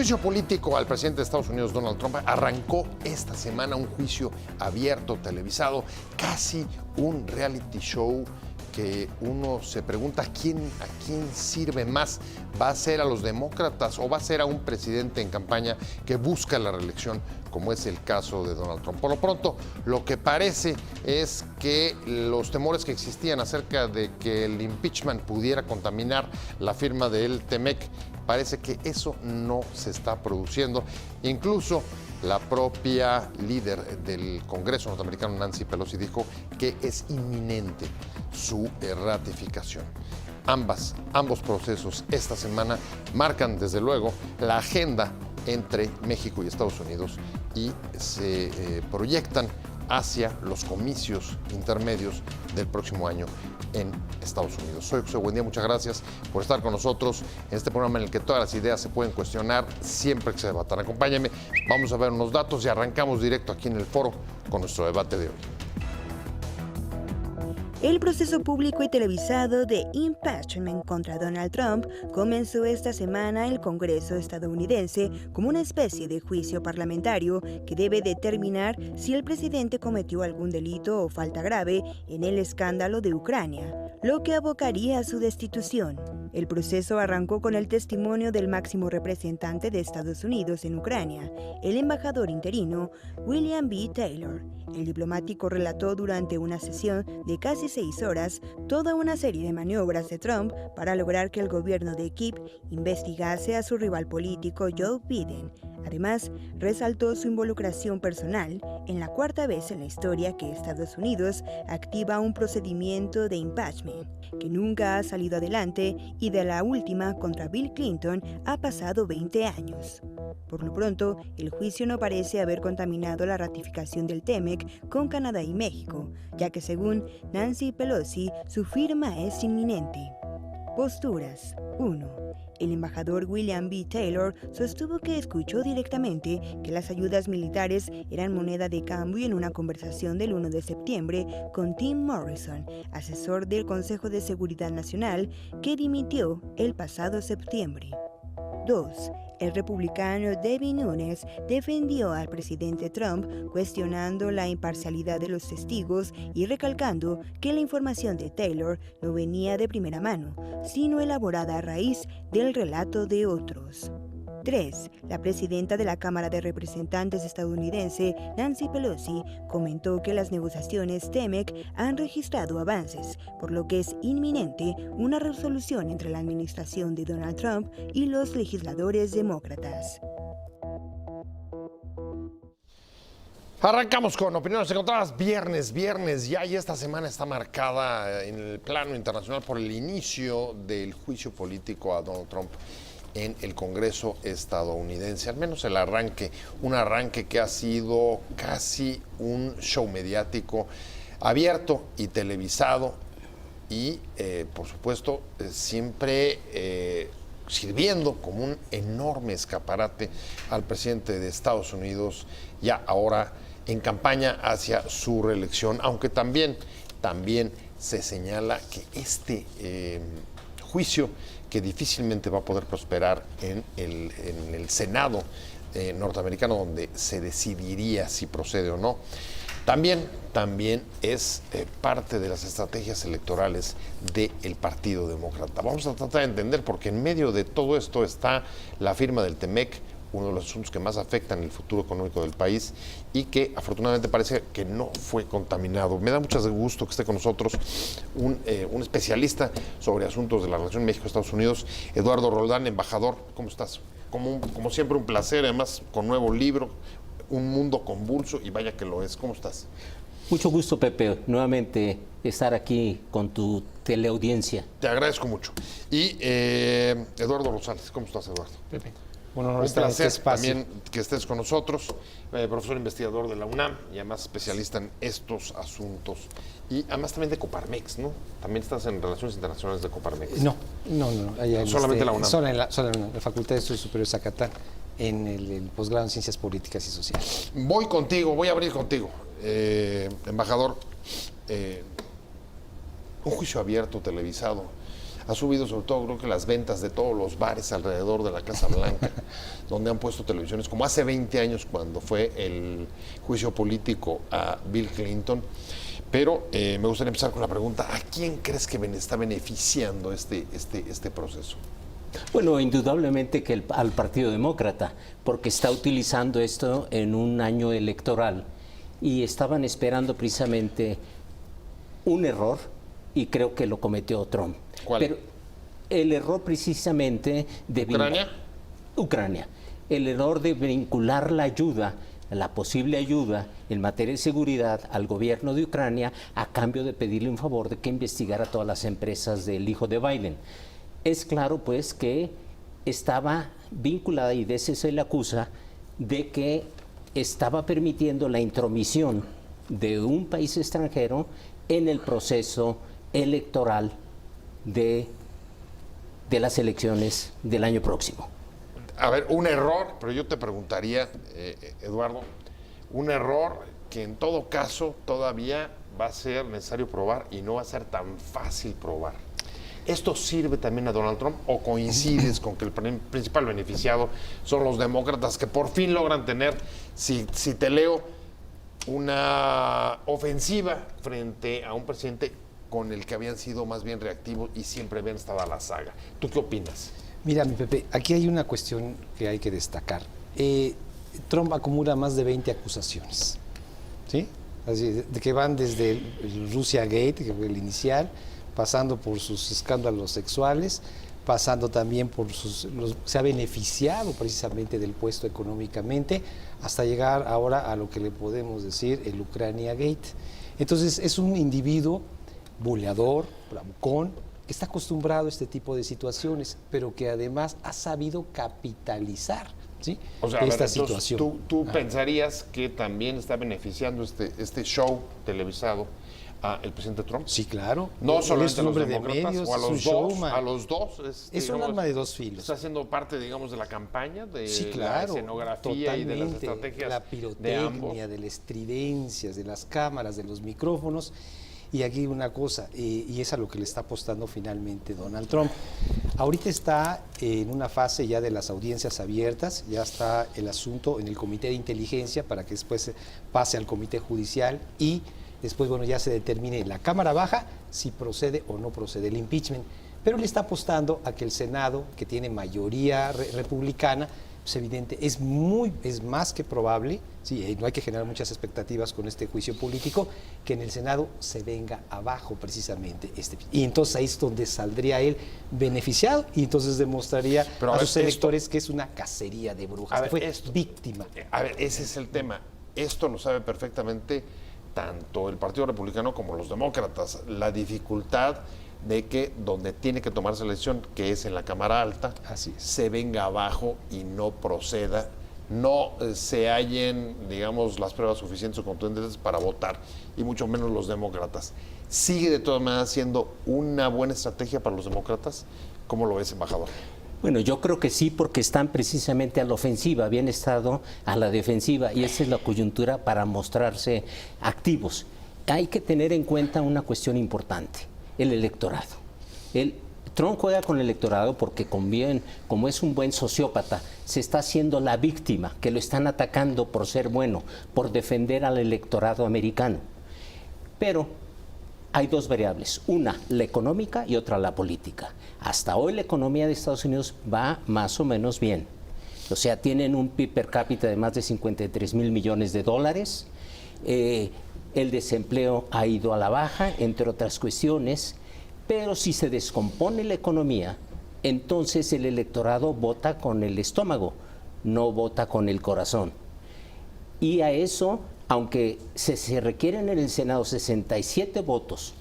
juicio político al presidente de Estados Unidos, Donald Trump, arrancó esta semana un juicio abierto, televisado, casi un reality show que uno se pregunta a quién sirve más. ¿Va a ser a los demócratas o va a ser a un presidente en campaña que busca la reelección, como es el caso de Donald Trump? Por lo pronto, lo que parece es que los temores que existían acerca de que el impeachment pudiera contaminar la firma del TMEC, parece que eso no se está produciendo. Incluso la propia líder del Congreso norteamericano, Nancy Pelosi, dijo que es inminente su ratificación. Ambos procesos esta semana marcan desde luego la agenda entre México y Estados Unidos y se proyectan hacia los comicios intermedios del próximo año en Estados Unidos. Soy José Buendía, muchas gracias por estar con nosotros en este programa en el que todas las ideas se pueden cuestionar siempre que se debatan. Acompáñame, vamos a ver unos datos y arrancamos directo aquí en el foro con nuestro debate de hoy. El proceso público y televisado de impeachment contra Donald Trump comenzó esta semana en el Congreso estadounidense como una especie de juicio parlamentario que debe determinar si el presidente cometió algún delito o falta grave en el escándalo de Ucrania, lo que abocaría a su destitución. El proceso arrancó con el testimonio del máximo representante de Estados Unidos en Ucrania, el embajador interino William B. Taylor. El diplomático relató durante una sesión de casi 6 horas toda una serie de maniobras de Trump para lograr que el gobierno de Kiev investigase a su rival político Joe Biden. Además, resaltó su involucración personal en la 4ª vez en la historia que Estados Unidos activa un procedimiento de impeachment, que nunca ha salido adelante, y de la última contra Bill Clinton ha pasado 20 años. Por lo pronto, el juicio no parece haber contaminado la ratificación del TMEC con Canadá y México, ya que según Nancy Pelosi, su firma es inminente. Posturas. 1. El embajador William B. Taylor sostuvo que escuchó directamente que las ayudas militares eran moneda de cambio en una conversación del 1 de septiembre con Tim Morrison, asesor del Consejo de Seguridad Nacional, que dimitió el pasado septiembre. 2. El republicano Devin Nunes defendió al presidente Trump cuestionando la imparcialidad de los testigos y recalcando que la información de Taylor no venía de primera mano, sino elaborada a raíz del relato de otros. 3. La presidenta de la Cámara de Representantes estadounidense, Nancy Pelosi, comentó que las negociaciones TMEC han registrado avances, por lo que es inminente una resolución entre la administración de Donald Trump y los legisladores demócratas. Arrancamos con opiniones encontradas viernes ya, y esta semana está marcada en el plano internacional por el inicio del juicio político a Donald Trump en el Congreso estadounidense, al menos el arranque, un arranque que ha sido casi un show mediático abierto y televisado y, por supuesto, siempre sirviendo como un enorme escaparate al presidente de Estados Unidos, ya ahora en campaña hacia su reelección, aunque también se señala que este juicio, que difícilmente va a poder prosperar en el Senado norteamericano, donde se decidiría si procede o no, también es parte de las estrategias electorales del Partido Demócrata. Vamos a tratar de entender, porque en medio de todo esto está la firma del TMEC, uno de los asuntos que más afectan el futuro económico del país y que afortunadamente parece que no fue contaminado. Me da mucho gusto que esté con nosotros un especialista sobre asuntos de la relación México-Estados Unidos, Eduardo Roldán, embajador. ¿Cómo estás? Como siempre, un placer, además con nuevo libro, Un mundo convulso, y vaya que lo es. ¿Cómo estás? Mucho gusto, Pepe, nuevamente estar aquí con tu teleaudiencia. Te agradezco mucho. Y Eduardo Rosales, ¿cómo estás, Eduardo? Pepe. Bueno, Un placer también que estés con nosotros, profesor investigador de la UNAM y además especialista en estos asuntos. Y además también de Coparmex, ¿no? También estás en Relaciones Internacionales de Coparmex. No. Allá Solamente la UNAM. Solo en la Facultad de Estudios Superiores Zacatán, en el posgrado en Ciencias Políticas y Sociales. Voy a abrir contigo, embajador. Un juicio abierto, televisado. Ha subido sobre todo, creo que las ventas de todos los bares alrededor de la Casa Blanca, donde han puesto televisiones, como hace 20 años cuando fue el juicio político a Bill Clinton. Pero me gustaría empezar con la pregunta, ¿a quién crees que está beneficiando este proceso? Bueno, indudablemente que al Partido Demócrata, porque está utilizando esto en un año electoral y estaban esperando precisamente un error y creo que lo cometió Trump. ¿Cuál? Pero el error precisamente de Ucrania. El error de vincular la ayuda, la posible ayuda en materia de seguridad al gobierno de Ucrania a cambio de pedirle un favor de que investigara todas las empresas del hijo de Biden. Es claro, pues, que estaba vinculada, y de ese se le acusa, de que estaba permitiendo la intromisión de un país extranjero en el proceso electoral de las elecciones del año próximo. A ver, un error, pero yo te preguntaría, Eduardo, un error que en todo caso todavía va a ser necesario probar y no va a ser tan fácil probar. ¿Esto sirve también a Donald Trump o coincides con que el principal beneficiado son los demócratas que por fin logran tener, si te leo, una ofensiva frente a un presidente con el que habían sido más bien reactivos y siempre habían estado a la saga? ¿Tú qué opinas? Mira, mi Pepe, aquí hay una cuestión que hay que destacar. Trump acumula más de 20 acusaciones, ¿sí? Así, de que van desde el Russia Gate, que fue el inicial, pasando por sus escándalos sexuales, pasando también por se ha beneficiado precisamente del puesto económicamente, hasta llegar ahora a lo que le podemos decir el Ucrania Gate. Entonces es un individuo buleador, bravucón, que está acostumbrado a este tipo de situaciones, pero que además ha sabido capitalizar, ¿sí? O sea, esta ver, situación. ¿Tú pensarías que también está beneficiando este show televisado al presidente Trump? Sí, claro. No solo es un hombre de medios, o a es un los dos, showman. a los dos. Es un arma de dos filos. Está haciendo parte, digamos, de la campaña, de Sí, claro, la escenografía y de las estrategias la de ambos. pirotecnia, de las estridencias, de las cámaras, de los micrófonos. Y aquí una cosa, y es a lo que le está apostando finalmente Donald Trump. Ahorita está en una fase ya de las audiencias abiertas, ya está el asunto en el Comité de Inteligencia para que después pase al Comité Judicial y después, bueno, ya se determine en la Cámara Baja si procede o no procede el impeachment. Pero le está apostando a que el Senado, que tiene mayoría republicana, pues evidente, es más que probable, sí, no hay que generar muchas expectativas con este juicio político, que en el Senado se venga abajo precisamente y entonces ahí es donde saldría él beneficiado y entonces demostraría a sus electores que es una cacería de brujas, que fue víctima. A ver, ese es el tema. Esto lo sabe perfectamente tanto el Partido Republicano como los demócratas. La dificultad de que donde tiene que tomarse la decisión, que es en la Cámara Alta, así es, se venga abajo y no proceda, no se hallen, digamos, las pruebas suficientes o contundentes para votar, y mucho menos los demócratas. ¿Sigue de todas maneras siendo una buena estrategia para los demócratas? ¿Cómo lo ves, embajador? Bueno, yo creo que sí, porque están precisamente a la ofensiva, habían estado a la defensiva, y esa es la coyuntura para mostrarse activos. Hay que tener en cuenta una cuestión importante: el electorado. Trump juega con el electorado porque como es un buen sociópata, se está haciendo la víctima, que lo están atacando por ser bueno, por defender al electorado americano. Pero hay dos variables, una la económica y otra la política. Hasta hoy la economía de Estados Unidos va más o menos bien. O sea, tienen un PIB per cápita de más de 53 mil millones de dólares. El desempleo ha ido a la baja, entre otras cuestiones, pero si se descompone la economía, entonces el electorado vota con el estómago, no vota con el corazón. Y a eso, aunque se requieren en el Senado 67 votos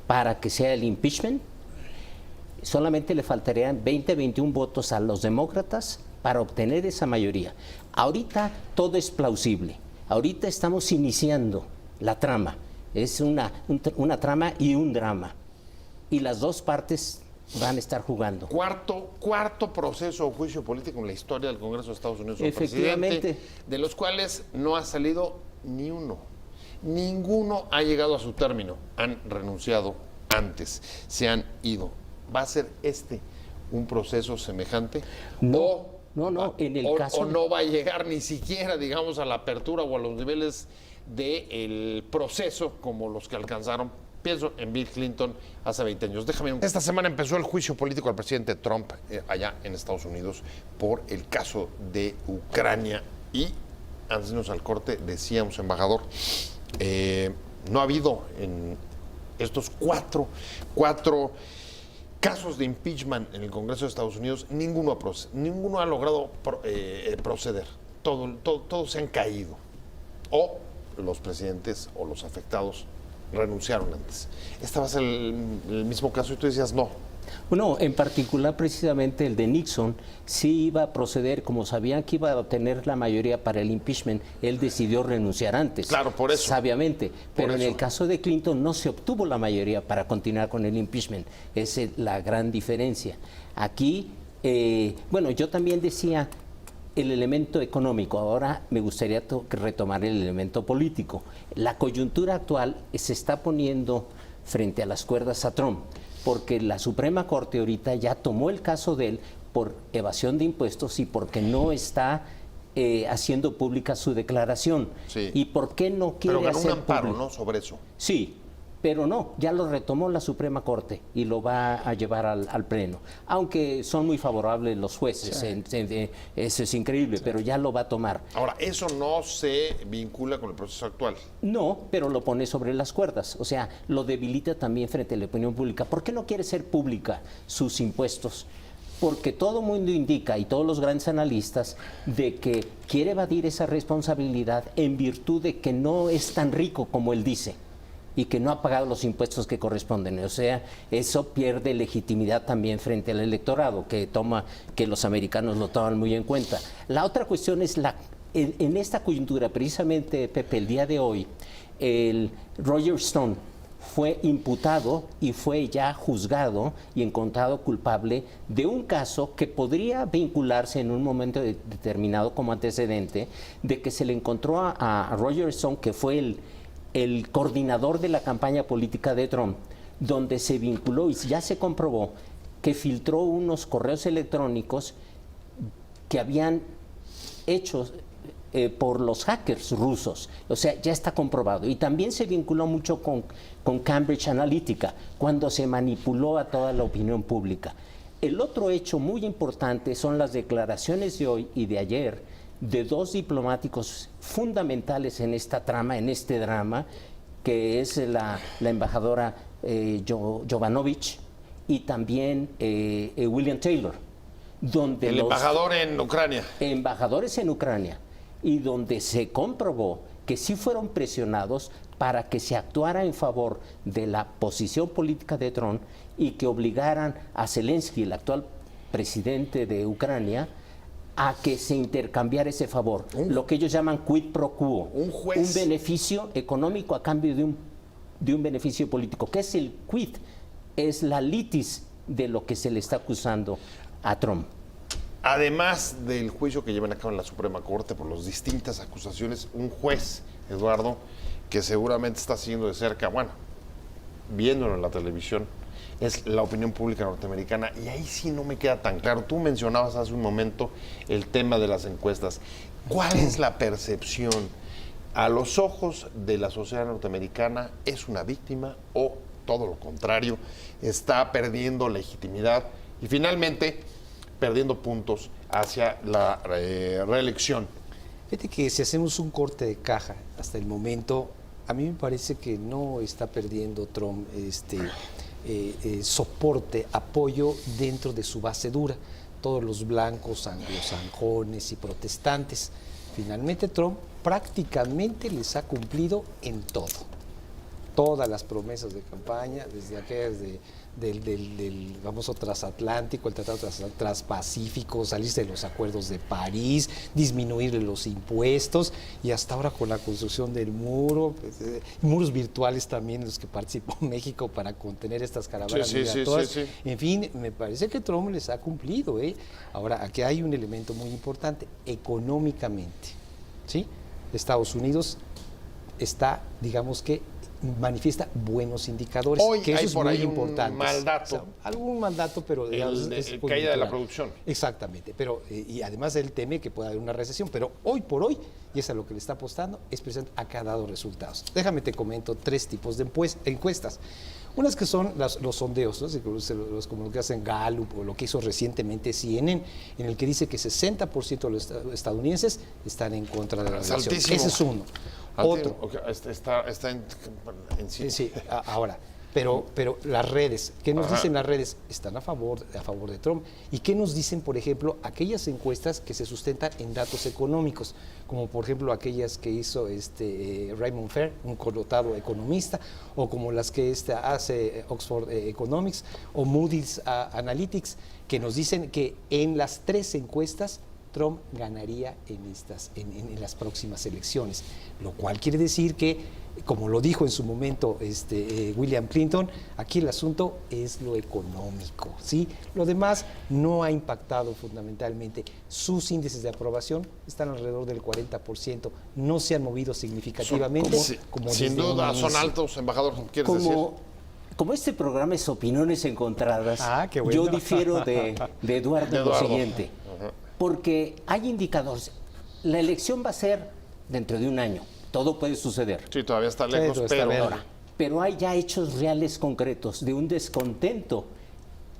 para que sea el impeachment, solamente le faltarían 21 votos a los demócratas para obtener esa mayoría. Ahorita todo es plausible, ahorita estamos iniciando la trama, es una trama y un drama, y las dos partes van a estar jugando. Cuarto proceso o juicio político en la historia del Congreso de Estados Unidos. Efectivamente. De los cuales no ha salido ni uno. Ninguno ha llegado a su término. Han renunciado antes, se han ido. ¿Va a ser un proceso semejante? No, en el caso... O no va a llegar ni siquiera, digamos, a la apertura o a los niveles del proceso como los que alcanzaron. Pienso en Bill Clinton hace 20 años. Esta semana empezó el juicio político al presidente Trump allá en Estados Unidos por el caso de Ucrania. Y antes de irnos al corte, decíamos, embajador, no ha habido en estos cuatro casos de impeachment en el Congreso de Estados Unidos, ninguno ha logrado proceder. Todos se han caído. O los presidentes o los afectados renunciaron antes. Este va a ser el mismo caso y tú decías no. Bueno, en particular precisamente el de Nixon sí iba a proceder, como sabían que iba a obtener la mayoría para el impeachment, él decidió renunciar antes. Claro, por eso. Sabiamente. Pero en el caso de Clinton no se obtuvo la mayoría para continuar con el impeachment. Esa es la gran diferencia. Aquí, bueno, yo también decía el elemento económico. Ahora me gustaría retomar el elemento político. La coyuntura actual se está poniendo frente a las cuerdas a Trump, porque la Suprema Corte ahorita ya tomó el caso de él por evasión de impuestos y porque no está haciendo pública su declaración. Sí. ¿Y por qué no quiere Pero ganó hacer un amparo, público? ¿no?, sobre eso. Sí, pero no, ya lo retomó la Suprema Corte y lo va a llevar al Pleno. Aunque son muy favorables los jueces, sí. Eso es increíble, sí. Pero ya lo va a tomar. Ahora, eso no se vincula con el proceso actual. No, pero lo pone sobre las cuerdas, o sea, lo debilita también frente a la opinión pública. ¿Por qué no quiere ser pública sus impuestos? Porque todo el mundo indica, y todos los grandes analistas, de que quiere evadir esa responsabilidad en virtud de que no es tan rico como él dice y que no ha pagado los impuestos que corresponden. O sea, eso pierde legitimidad también frente al electorado, que los americanos lo toman muy en cuenta. La otra cuestión es en esta coyuntura, precisamente, Pepe, el día de hoy, el Roger Stone fue imputado y fue ya juzgado y encontrado culpable de un caso que podría vincularse en un momento determinado como antecedente de que se le encontró a Roger Stone, que fue el coordinador de la campaña política de Trump, donde se vinculó y ya se comprobó que filtró unos correos electrónicos que habían hecho por los hackers rusos. O sea, ya está comprobado. Y también se vinculó mucho con Cambridge Analytica, cuando se manipuló a toda la opinión pública. El otro hecho muy importante son las declaraciones de hoy y de ayer de dos diplomáticos fundamentales en esta trama, en este drama, que es la embajadora Jovanovich y también William Taylor. Donde el embajador en Ucrania. Embajadores en Ucrania, y donde se comprobó que sí fueron presionados para que se actuara en favor de la posición política de Trump y que obligaran a Zelensky, el actual presidente de Ucrania, a que se intercambiara ese favor, lo que ellos llaman quid pro quo, un beneficio económico a cambio de un beneficio político. ¿Qué es el quid? Es la litis de lo que se le está acusando a Trump. Además del juicio que llevan a cabo en la Suprema Corte por las distintas acusaciones, un juez, Eduardo, que seguramente está siguiendo de cerca, bueno, viéndolo en la televisión, es la opinión pública norteamericana, y ahí sí no me queda tan claro. Tú mencionabas hace un momento el tema de las encuestas. ¿Cuál es la percepción a los ojos de la sociedad norteamericana? ¿Es una víctima o todo lo contrario? ¿Está perdiendo legitimidad y finalmente perdiendo puntos hacia la reelección? Fíjate que si hacemos un corte de caja hasta el momento, a mí me parece que no está perdiendo Trump soporte, apoyo dentro de su base dura, todos los blancos, anglosajones y protestantes. Finalmente Trump prácticamente les ha cumplido en todo. Todas las promesas de campaña, desde aquellas del famoso transatlántico, el tratado transpacífico, salirse de los acuerdos de París, disminuir los impuestos, y hasta ahora con la construcción del muro, muros virtuales también en los que participó México para contener estas caravanas migratorias. Sí. En fin, me parece que Trump les ha cumplido. Ahora, aquí hay un elemento muy importante, económicamente, ¿sí? Estados Unidos está, digamos que, manifiesta buenos indicadores, Hoy que eso hay es por muy ahí un importante. mal dato. O sea, algún mal dato, pero digamos, es caída de coyuntural. la producción. Exactamente, pero y además él teme que pueda haber una recesión, pero hoy por hoy, y es a lo que le está apostando, es precisamente a que ha dado resultados. Déjame te comento 3 tipos de encuestas. Unas que son los sondeos, ¿no? Como lo que hacen Gallup o lo que hizo recientemente CNN, en el que dice que 60% de los estadounidenses están en contra de la relación. Altísimo. Ese es uno. Otro. Okay, está en Sí, ahora, pero las redes, ¿qué nos Ajá. dicen las redes? Están a favor de Trump. ¿Y qué nos dicen, por ejemplo, aquellas encuestas que se sustentan en datos económicos? Como por ejemplo aquellas que hizo Raymond Fair, un connotado economista, o como las que hace Oxford Economics o Moody's Analytics, que nos dicen que en las 3 encuestas Trump ganaría en las próximas elecciones, lo cual quiere decir que, como lo dijo en su momento William Clinton, aquí el asunto es lo económico, ¿sí? Lo demás no ha impactado fundamentalmente. Sus índices de aprobación están alrededor del 40%, no se han movido significativamente. Sin duda, son altos, embajador, ¿quieres decir? Como este programa es opiniones encontradas, qué bueno. yo difiero de Eduardo en lo siguiente. Porque hay indicadores. La elección va a ser dentro de un año. Todo puede suceder. Sí, todavía está lejos, Pero está verde. Pero hay ya hechos reales concretos de un descontento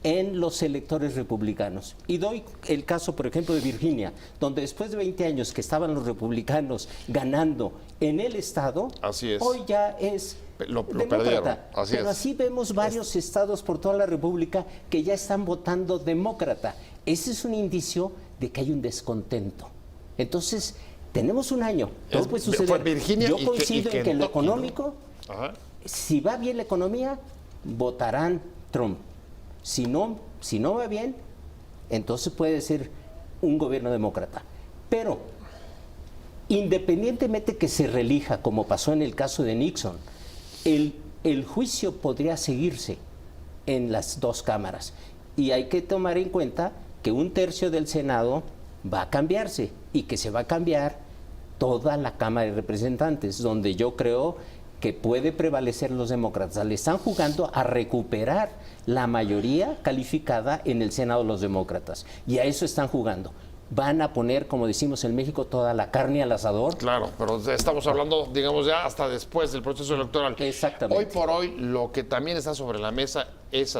en los electores republicanos. Y doy el caso, por ejemplo, de Virginia, donde después de 20 años que estaban los republicanos ganando en el estado, Así es. hoy ya es Lo demócrata. perdieron, así Pero es. así vemos varios estados por toda la República que ya están votando demócrata. Ese es un indicio de que hay un descontento. Entonces, tenemos un año, todo puede Fue suceder. Virginia Yo y coincido en que en lo Kentucky, ¿no? económico, Ajá. si va bien la economía, votarán Trump. Si no va bien, entonces puede ser un gobierno demócrata. Pero, independientemente que se reelija, como pasó en el caso de Nixon, el juicio podría seguirse en las 2 cámaras. Y hay que tomar en cuenta que 1/3 del Senado va a cambiarse y que se va a cambiar toda la Cámara de Representantes, donde yo creo que puede prevalecer los demócratas. Le están jugando a recuperar la mayoría calificada en el Senado los demócratas. Y a eso están jugando. Van a poner, como decimos en México, toda la carne al asador. Claro, pero estamos hablando, digamos, ya hasta después del proceso electoral. Exactamente. Hoy por hoy, lo que también está sobre la mesa es,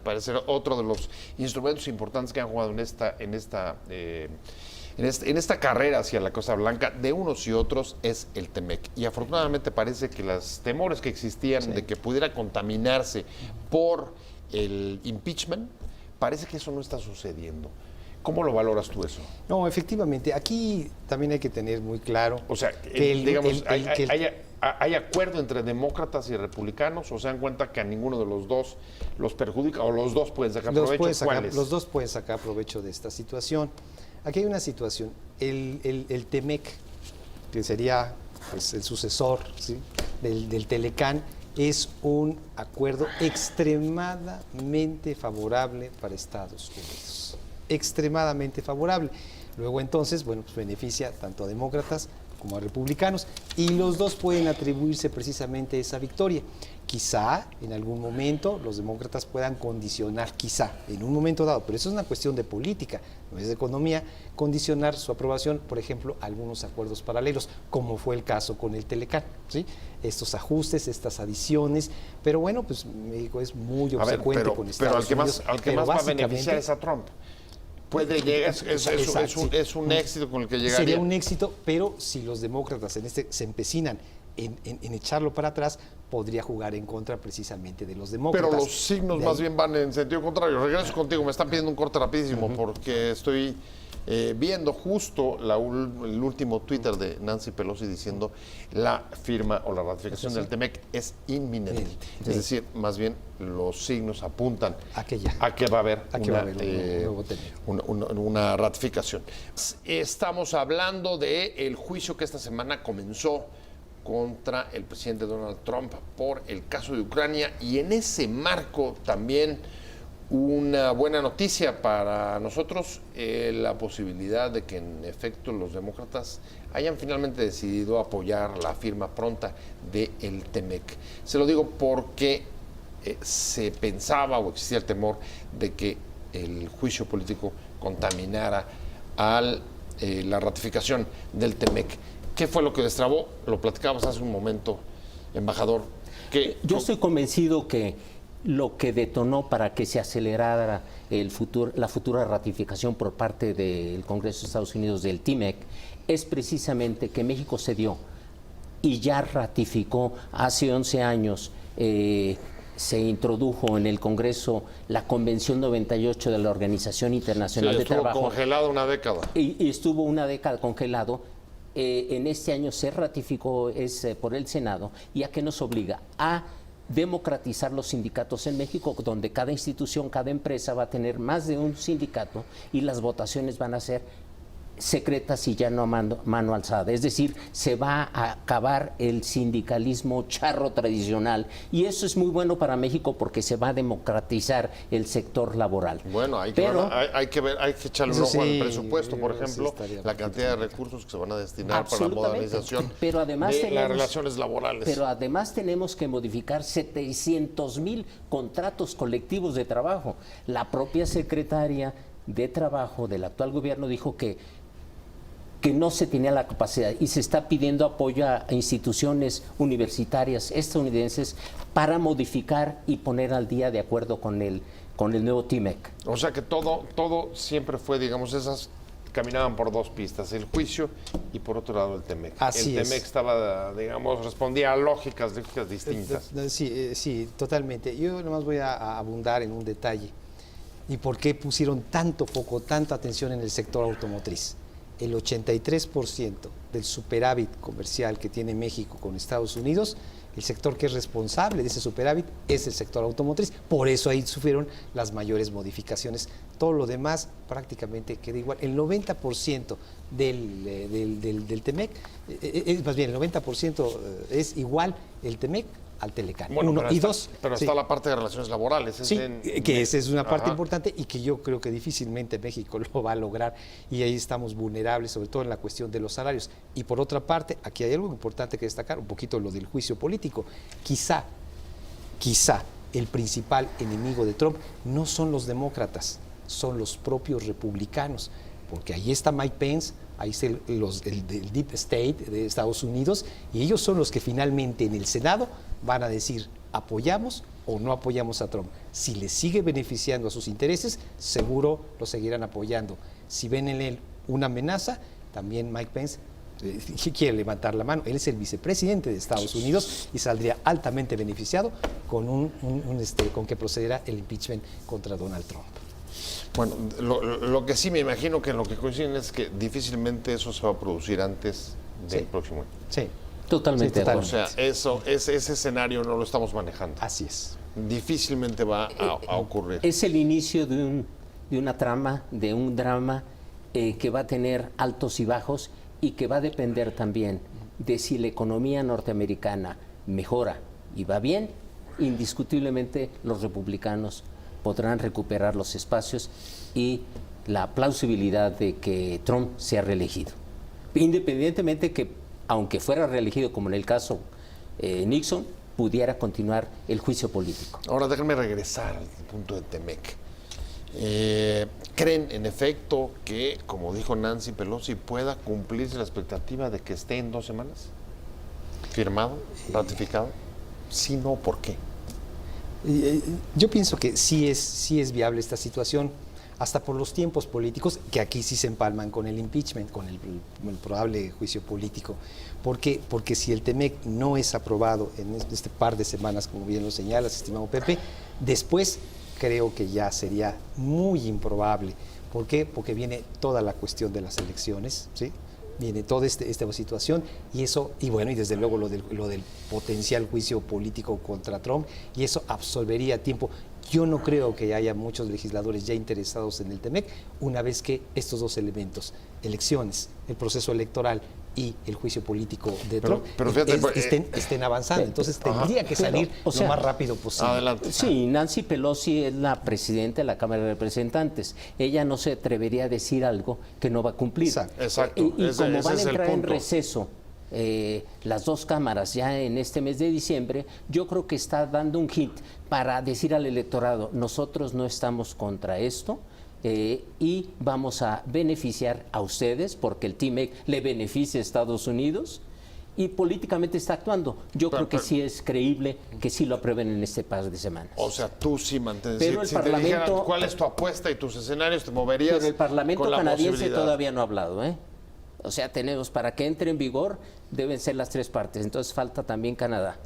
parecer, otro de los instrumentos importantes que han jugado en esta carrera hacia la Casa Blanca de unos y otros es el TEMEC. Y afortunadamente parece que los temores que existían de que pudiera contaminarse por el impeachment, parece que eso no está sucediendo. ¿Cómo lo valoras tú eso? No, efectivamente, aquí también hay que tener muy claro. O sea, ¿hay acuerdo entre demócratas y republicanos o se dan cuenta que a ninguno de los dos los perjudica o los dos pueden sacar provecho? ¿Cuáles? Los dos pueden sacar provecho de esta situación. Aquí hay una situación. El TEMEC, que sería pues, el sucesor, ¿sí?, del Telecán, es un acuerdo extremadamente favorable para Estados Unidos. Extremadamente favorable. Luego entonces, bueno, pues beneficia tanto a demócratas como a republicanos y los dos pueden atribuirse precisamente esa victoria. Quizá en algún momento los demócratas puedan condicionar, quizá en un momento dado, pero eso es una cuestión de política, no es de economía, condicionar su aprobación, por ejemplo, a algunos acuerdos paralelos, como fue el caso con el Telecán, ¿sí? Estos ajustes, estas adiciones, pero bueno, pues México es muy obsecuente con Estados Unidos. Pero al que más va a beneficiar es a Trump. Puede llegar, es un éxito con el que llegaría. Sería un éxito, pero si los demócratas se empecinan en echarlo para atrás, podría jugar en contra precisamente de los demócratas. Pero los signos más bien van en sentido contrario. Regreso contigo, me están pidiendo un corte rapidísimo porque estoy viendo justo el último Twitter de Nancy Pelosi diciendo la firma o la ratificación del TEMEC es inminente. Es decir, más bien los signos apuntan a que va a haber una ratificación. Estamos hablando del juicio que esta semana comenzó contra el presidente Donald Trump por el caso de Ucrania y en ese marco también una buena noticia para nosotros, la posibilidad de que en efecto los demócratas hayan finalmente decidido apoyar la firma pronta del TEMEC. Se lo digo porque se pensaba o existía el temor de que el juicio político contaminara la ratificación del TEMEC. ¿Qué fue lo que destrabó? Lo platicábamos hace un momento, embajador. Yo estoy convencido que lo que detonó para que se acelerara la futura ratificación por parte del Congreso de Estados Unidos del TEMEC es precisamente que México cedió y ya ratificó hace 11 años. Se introdujo en el Congreso la Convención 98 de la Organización Internacional de Trabajo. Estuvo congelado una década. Y estuvo una década congelado. En este año se ratificó por el Senado. ¿Y a qué nos obliga? A democratizar los sindicatos en México, donde cada institución, cada empresa va a tener más de un sindicato y las votaciones van a ser secretas y ya no mano alzada. Es decir, se va a acabar el sindicalismo charro tradicional y eso es muy bueno para México porque se va a democratizar el sector laboral. Bueno, hay que echarle un ojo al presupuesto, por ejemplo, la cantidad de recursos que se van a destinar para la modernización pero además de las relaciones laborales. Pero además tenemos que modificar 700,000 contratos colectivos de trabajo. La propia secretaria de Trabajo del actual gobierno dijo que no se tenía la capacidad y se está pidiendo apoyo a instituciones universitarias estadounidenses para modificar y poner al día de acuerdo con el nuevo TEMEC. O sea que todo siempre fue, digamos, esas caminaban por dos pistas, el juicio y por otro lado el TEMEC. Así el TEMEC estaba, digamos, respondía a lógicas distintas. Sí, totalmente. Yo nomás voy a abundar en un detalle. ¿Y por qué pusieron tanto foco, tanta atención en el sector automotriz? El 83% del superávit comercial que tiene México con Estados Unidos, el sector que es responsable de ese superávit es el sector automotriz. Por eso ahí sufrieron las mayores modificaciones. Todo lo demás prácticamente queda igual. El 90% del TEMEC, más bien el 90% es igual el TEMEC al Telecán. Bueno, Uno, y está, dos. pero Sí. está la parte de relaciones laborales. Sí, que esa es una parte Ajá. importante y que yo creo que difícilmente México lo va a lograr y ahí estamos vulnerables, sobre todo en la cuestión de los salarios. Y por otra parte, aquí hay algo importante que destacar, un poquito lo del juicio político. Quizá el principal enemigo de Trump no son los demócratas, son los propios republicanos, porque ahí está Mike Pence, ahí está el Deep State de Estados Unidos y ellos son los que finalmente en el Senado van a decir apoyamos o no apoyamos a Trump. Si le sigue beneficiando a sus intereses, seguro lo seguirán apoyando. Si ven en él una amenaza, también Mike Pence quiere levantar la mano. Él es el vicepresidente de Estados Unidos y saldría altamente beneficiado con con que procederá el impeachment contra Donald Trump. Bueno, lo que sí me imagino que en lo que coinciden es que difícilmente eso se va a producir antes del próximo año. Sí. Totalmente. Sí, totalmente. O sea, ese escenario no lo estamos manejando. Así es. Difícilmente va a ocurrir. Es el inicio de una trama, de un drama que va a tener altos y bajos y que va a depender también de si la economía norteamericana mejora y va bien, indiscutiblemente los republicanos podrán recuperar los espacios y la plausibilidad de que Trump sea reelegido. Independientemente que, aunque fuera reelegido, como en el caso Nixon, pudiera continuar el juicio político. Ahora déjenme regresar al punto de TEMEC. ¿Creen en efecto que, como dijo Nancy Pelosi, pueda cumplirse la expectativa de que esté en 2 semanas? ¿Firmado? ¿Ratificado? Si no, ¿por qué? Yo pienso que sí es viable esta situación, hasta por los tiempos políticos, que aquí sí se empalman con el impeachment, con el probable juicio político. ¿Por qué? Porque si el TEMEC no es aprobado en este par de semanas, como bien lo señalas, estimado Pepe, después creo que ya sería muy improbable. ¿Por qué? Porque viene toda la cuestión de las elecciones, ¿sí? Viene toda esta situación y desde luego lo del potencial juicio político contra Trump, y eso absorbería tiempo. Yo no creo que haya muchos legisladores ya interesados en el TEMEC una vez que estos dos elementos, elecciones, el proceso electoral y el juicio político de Pero- Trump pero fíjate, estén avanzando. Entonces tendría que salir o sea, lo más rápido posible. Adelante. Sí, Nancy Pelosi es la presidenta de la Cámara de Representantes. Ella no se atrevería a decir algo que no va a cumplir. Exacto. Y Ese- como ese van a es el entrar en punto. receso las dos cámaras ya en este mes de diciembre, yo creo que está dando un hint para decir al electorado, nosotros no estamos contra esto. Y vamos a beneficiar a ustedes porque el TMEC le beneficia a Estados Unidos y políticamente está actuando. Yo creo que sí es creíble que sí lo aprueben en este par de semanas. O sea, tú sí mantienes. Pero el si te Parlamento- dijeran cuál es tu apuesta y tus escenarios, te moverías. Pero el Parlamento con la canadiense posibilidad. todavía no ha hablado, ¿eh? O sea, tenemos, para que entre en vigor, deben ser las tres partes. Entonces falta también Canadá.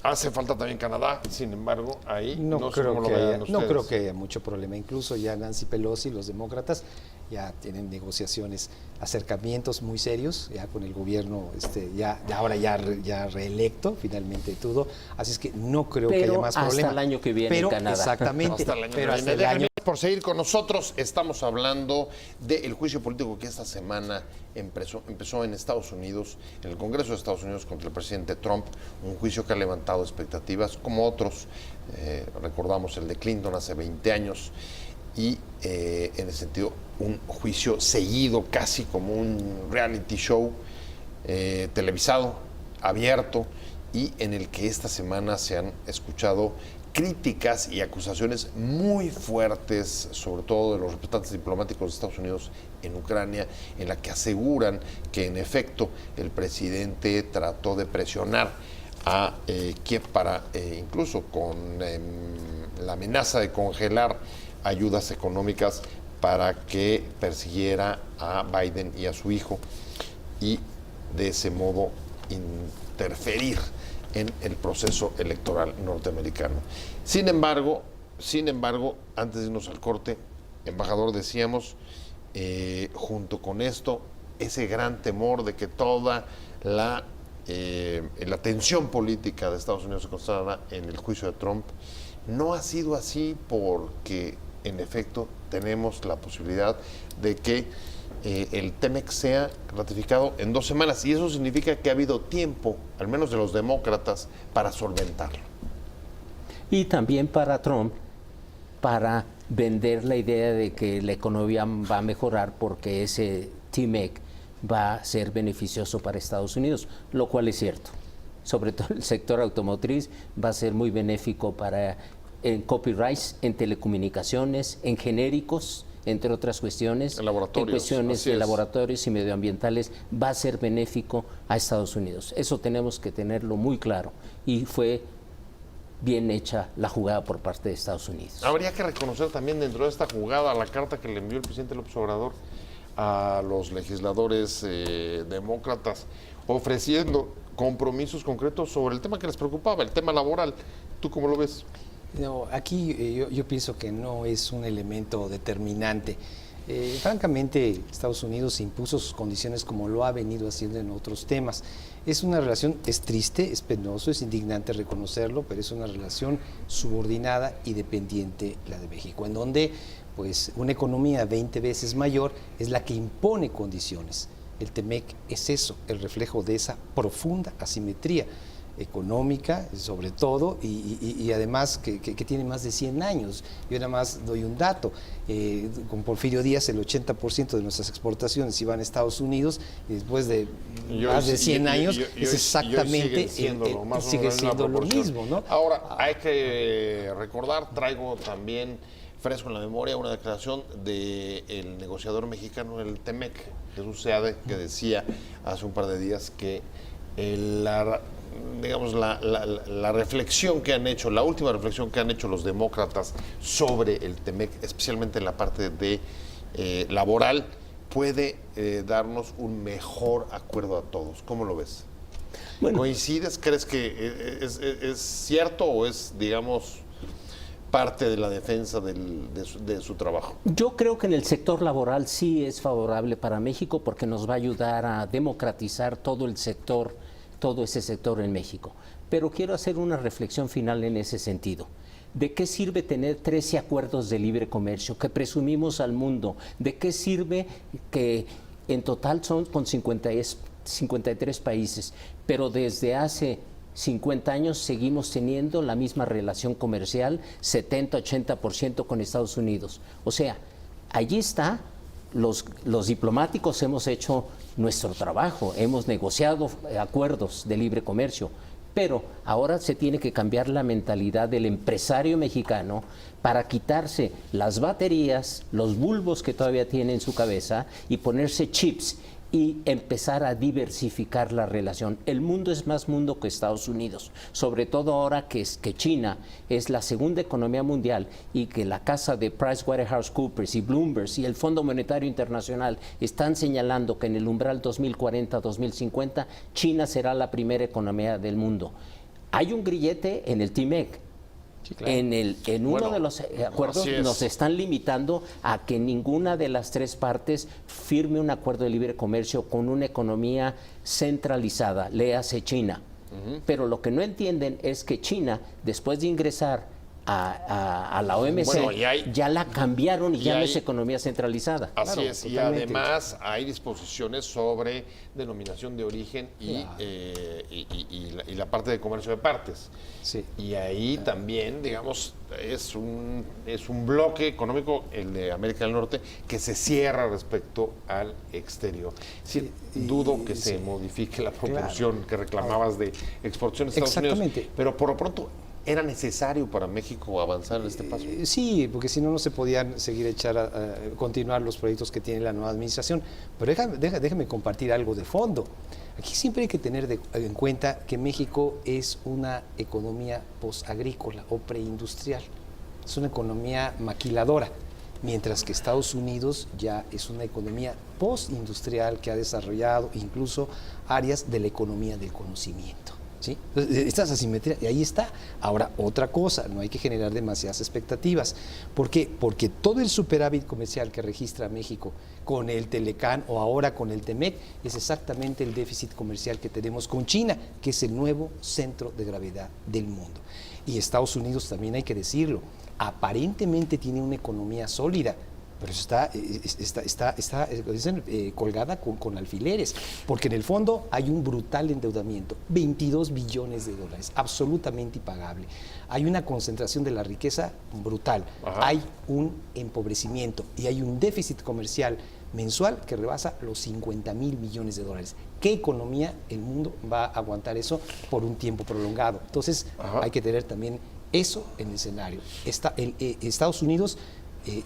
Hace falta también Canadá, sin embargo, ahí No, no sé creo cómo que lo vean haya, no ustedes. creo que haya mucho problema. Incluso ya Nancy Pelosi, los demócratas, ya tienen negociaciones, acercamientos muy serios ya con el gobierno, ahora ya reelecto finalmente y todo. Así es que no creo que Pero haya más hasta problema. el año que viene Pero, en Canadá. Exactamente. Hasta el año pero que hasta viene. el año Déjenme, por seguir con nosotros, estamos hablando del juicio político que esta semana empezó en Estados Unidos, en el Congreso de Estados Unidos contra el presidente Trump, un juicio que ha levantado expectativas como otros, recordamos el de Clinton hace 20 años, y en ese sentido un juicio seguido casi como un reality show televisado, abierto, y en el que esta semana se han escuchado críticas y acusaciones muy fuertes, sobre todo de los representantes diplomáticos de Estados Unidos en Ucrania, en la que aseguran que en efecto el presidente trató de presionar a Kiev para, incluso con la amenaza de congelar ayudas económicas para que persiguiera a Biden y a su hijo y de ese modo interferir en el proceso electoral norteamericano. Sin embargo, antes de irnos al corte, embajador, decíamos, junto con esto, ese gran temor de que toda la tensión política de Estados Unidos se concentrara en el juicio de Trump, no ha sido así porque, en efecto, tenemos la posibilidad de que el TMEC sea ratificado en 2 semanas, y eso significa que ha habido tiempo, al menos de los demócratas, para solventarlo. Y también para Trump, para vender la idea de que la economía va a mejorar porque ese TMEC va a ser beneficioso para Estados Unidos, lo cual es cierto. Sobre todo el sector automotriz va a ser muy benéfico para en copyrights, en telecomunicaciones, en genéricos, entre otras cuestiones, En laboratorios, cuestiones así de es. laboratorios y medioambientales, va a ser benéfico a Estados Unidos. Eso tenemos que tenerlo muy claro y fue bien hecha la jugada por parte de Estados Unidos. Habría que reconocer también dentro de esta jugada la carta que le envió el presidente López Obrador a los legisladores demócratas, ofreciendo compromisos concretos sobre el tema que les preocupaba, el tema laboral. ¿Tú cómo lo ves? No, aquí yo pienso que no es un elemento determinante. Francamente, Estados Unidos impuso sus condiciones como lo ha venido haciendo en otros temas. Es una relación, es triste, es penoso, es indignante reconocerlo, pero es una relación subordinada y dependiente la de México, en donde pues una economía 20 veces mayor es la que impone condiciones. El TMEC es eso, el reflejo de esa profunda asimetría económica, sobre todo, y además que tiene más de 100 años. Yo nada más doy un dato. Con Porfirio Díaz, el 80% de nuestras exportaciones iban a Estados Unidos, y después de más de 100 años es exactamente sigue siendo lo mismo, ¿no? Ahora, hay que recordar, traigo también fresco en la memoria una declaración del negociador mexicano del TMEC, Jesús Seade, que decía hace un par de días que la reflexión que han hecho, la última reflexión que han hecho los demócratas sobre el TMEC, especialmente en la parte de laboral, puede darnos un mejor acuerdo a todos. ¿Cómo lo ves? Bueno, ¿Coincides? ¿Crees que es cierto o es, digamos, parte de la defensa de su trabajo? yo creo que en el sector laboral sí es favorable para México porque nos va a ayudar a democratizar todo el sector, todo ese sector en México. Pero quiero hacer una reflexión final en ese sentido. ¿De qué sirve tener 13 acuerdos de libre comercio que presumimos al mundo? ¿De qué sirve que en total son con 53 53 países, pero desde hace 50 años seguimos teniendo la misma relación comercial, 70-80% con Estados Unidos. O sea, allí está, los diplomáticos hemos hecho nuestro trabajo, hemos negociado acuerdos de libre comercio, pero ahora se tiene que cambiar la mentalidad del empresario mexicano para quitarse las baterías, los bulbos que todavía tiene en su cabeza y ponerse chips y empezar a diversificar la relación. El mundo es más mundo que Estados Unidos, sobre todo ahora que China es la segunda economía mundial y que la casa de PricewaterhouseCoopers y Bloomberg y el Fondo Monetario Internacional están señalando que en el umbral 2040-2050 China será la primera economía del mundo. Hay un grillete en el TMEC. Sí, claro. En uno de los acuerdos nos están limitando a que ninguna de las tres partes firme un acuerdo de libre comercio con una economía centralizada, léase China. Pero lo que no entienden es que China, después de ingresar a la OMC, Bueno, ya la cambiaron y ya no es economía centralizada. Así Claro, es, y totalmente. además hay disposiciones sobre denominación de origen y la parte de comercio de partes. Sí. Y ahí también, digamos, es un bloque económico, el de América del Norte, que se cierra respecto al exterior. Sí, dudo que se modifique la proporción que reclamabas de exportaciones a Estados Unidos. Exactamente. Pero por lo pronto, ¿era necesario para México avanzar en este paso? Sí, porque si no, no se podían seguir continuar los proyectos que tiene la nueva administración. Pero déjame compartir algo de fondo. Aquí siempre hay que tener en cuenta que México es una economía posagrícola o preindustrial. Es una economía maquiladora, mientras que Estados Unidos ya es una economía postindustrial que ha desarrollado incluso áreas de la economía del conocimiento. ¿Sí? Esta es asimetría, y ahí está. Ahora, otra cosa, no hay que generar demasiadas expectativas. ¿Por qué? Porque todo el superávit comercial que registra México con el Telecán o ahora con el TEMEC es exactamente el déficit comercial que tenemos con China, que es el nuevo centro de gravedad del mundo. Y Estados Unidos también hay que decirlo, aparentemente tiene una economía sólida, pero está colgada con alfileres, porque en el fondo hay un brutal endeudamiento, 22 billones de dólares, absolutamente impagable. Hay una concentración de la riqueza brutal, hay un empobrecimiento y hay un déficit comercial mensual que rebasa los 50,000 millones de dólares. ¿Qué economía el mundo va a aguantar eso por un tiempo prolongado? Entonces hay que tener también eso en el escenario. Estados Unidos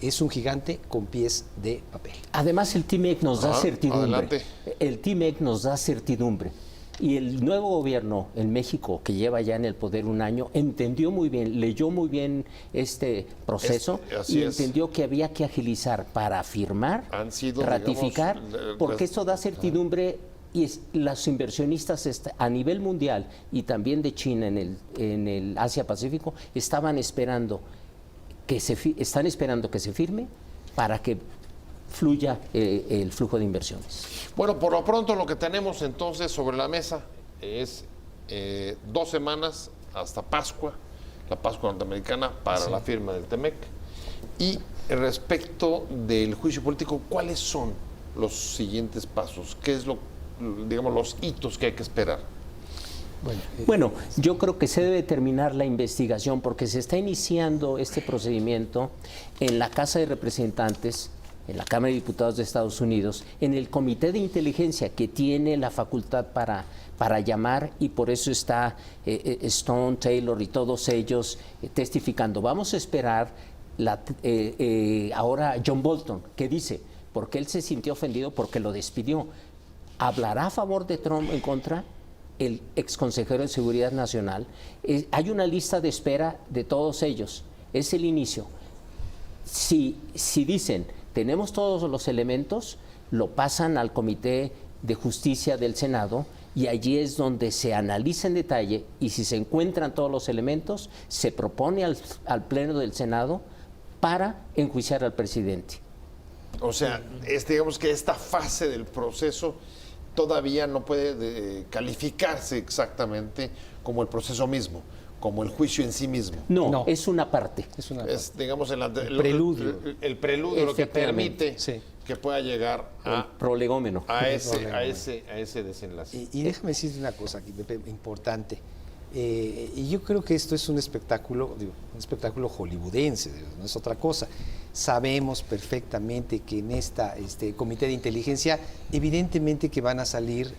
es un gigante con pies de papel. Además, el TMEC nos da certidumbre. Adelante. El TMEC nos da certidumbre. Y el nuevo gobierno en México, que lleva ya en el poder un año, entendió muy bien, leyó muy bien este proceso y entendió que había que agilizar para firmar, ratificar, porque esto da certidumbre y los inversionistas a nivel mundial y también de China en el Asia-Pacífico están esperando que se firme para que fluya el flujo de inversiones. Bueno, por lo pronto lo que tenemos entonces sobre la mesa es 2 semanas hasta Pascua, la Pascua norteamericana, para la firma del TEMEC. Y respecto del juicio político, ¿cuáles son los siguientes pasos? ¿Qué es los hitos que hay que esperar? Bueno, yo creo que se debe terminar la investigación porque se está iniciando este procedimiento en la Casa de Representantes, en la Cámara de Diputados de Estados Unidos, en el Comité de Inteligencia que tiene la facultad para llamar, y por eso está Stone, Taylor y todos ellos testificando. Vamos a esperar ahora John Bolton, que dice, porque él se sintió ofendido porque lo despidió. ¿Hablará a favor de Trump o en contra? El exconsejero de Seguridad Nacional. Hay una lista de espera de todos ellos. Es el inicio. Si dicen, tenemos todos los elementos, lo pasan al Comité de Justicia del Senado y allí es donde se analiza en detalle y si se encuentran todos los elementos, se propone al Pleno del Senado para enjuiciar al presidente. O sea, digamos que esta fase del proceso todavía no puede calificarse exactamente como el proceso mismo, como el juicio en sí mismo. No. Es una parte. Es, digamos, el preludio. El preludio lo que permite que pueda llegar El prolegómeno. a ese desenlace. Y déjame decirte una cosa aquí, Pepe, importante. Y yo creo que esto es un espectáculo hollywoodense, no es otra cosa. Sabemos perfectamente que en este comité de inteligencia, evidentemente que van a salir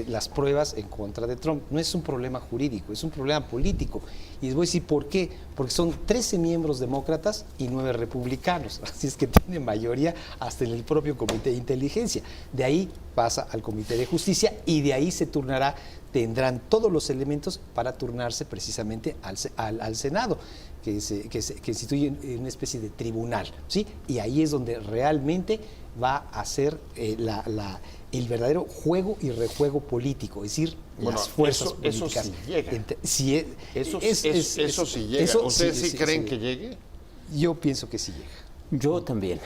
las pruebas en contra de Trump. No es un problema jurídico, es un problema político. Y les voy a decir por qué. Porque son 13 miembros demócratas y 9 republicanos. Así es que tiene mayoría hasta en el propio comité de inteligencia. De ahí pasa al comité de justicia y de ahí se turnará. Tendrán todos los elementos para turnarse precisamente al Senado, que instituye una especie de tribunal, ¿sí? Y ahí es donde realmente va a ser el verdadero juego y rejuego político, es decir, las fuerzas políticas. Eso sí llega. ¿Ustedes sí creen que llegue? Yo pienso que sí llega. Yo también.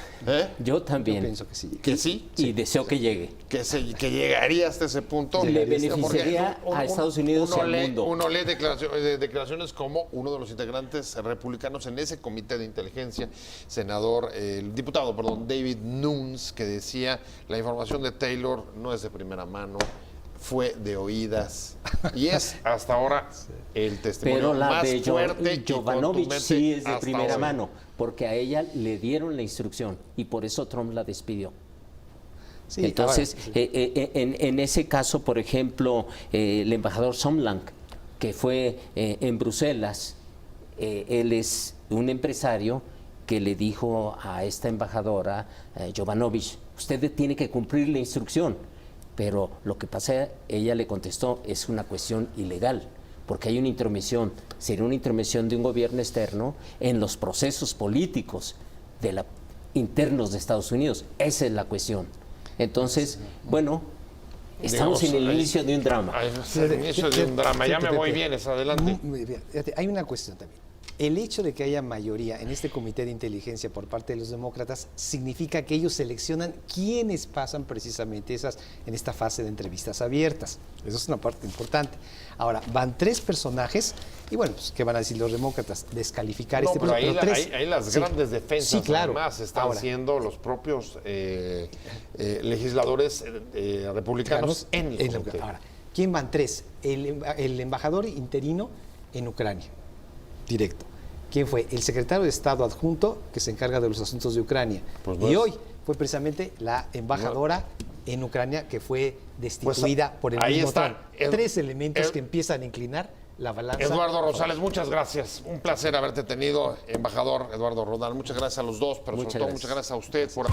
Yo también. Yo pienso que sí. ¿Que sí? Y deseo que llegue. Que llegaría hasta ese punto. Le beneficiaría a Estados Unidos y al mundo. Uno lee declaraciones como uno de los integrantes republicanos en ese comité de inteligencia, el diputado, David Nunes, que decía: la información de Taylor no es de primera mano, fue de oídas. Y es hasta ahora el testimonio Pero la más de fuerte y Jovanovich contundente sí es de hasta primera hoy. mano, porque a ella le dieron la instrucción y por eso Trump la despidió. Sí, Entonces, en ese caso, por ejemplo, el embajador Sondland, que fue en Bruselas, él es un empresario que le dijo a esta embajadora, Jovanovich: usted tiene que cumplir la instrucción. Pero lo que pasa, ella le contestó, es una cuestión ilegal, porque hay una intromisión, sería una intromisión de un gobierno externo en los procesos políticos internos de Estados Unidos. Esa es la cuestión. Entonces, bueno, estamos en el inicio de un drama. El inicio de un drama. Ya me voy bien, es adelante. Fíjate, hay una cuestión también. El hecho de que haya mayoría en este comité de inteligencia por parte de los demócratas significa que ellos seleccionan quiénes pasan precisamente en esta fase de entrevistas abiertas. Eso es una parte importante. Ahora, van 3 personajes y bueno, pues, ¿qué van a decir los demócratas? Descalificar Pero proceso. ahí las grandes defensas, sí, claro. Además están siendo los propios legisladores republicanos en el comité. Ahora, ¿quién van 3? El embajador interino en Ucrania, directo. ¿Quién fue? El secretario de Estado adjunto que se encarga de los asuntos de Ucrania. Pues y hoy fue precisamente la embajadora en Ucrania que fue destituida por el mismo Trump. 3 elementos que empiezan a inclinar la balanza. Eduardo Rosales, muchas gracias. Un placer haberte tenido, embajador Eduardo Rodal. Muchas gracias a los dos, pero sobre todo muchas gracias a usted por...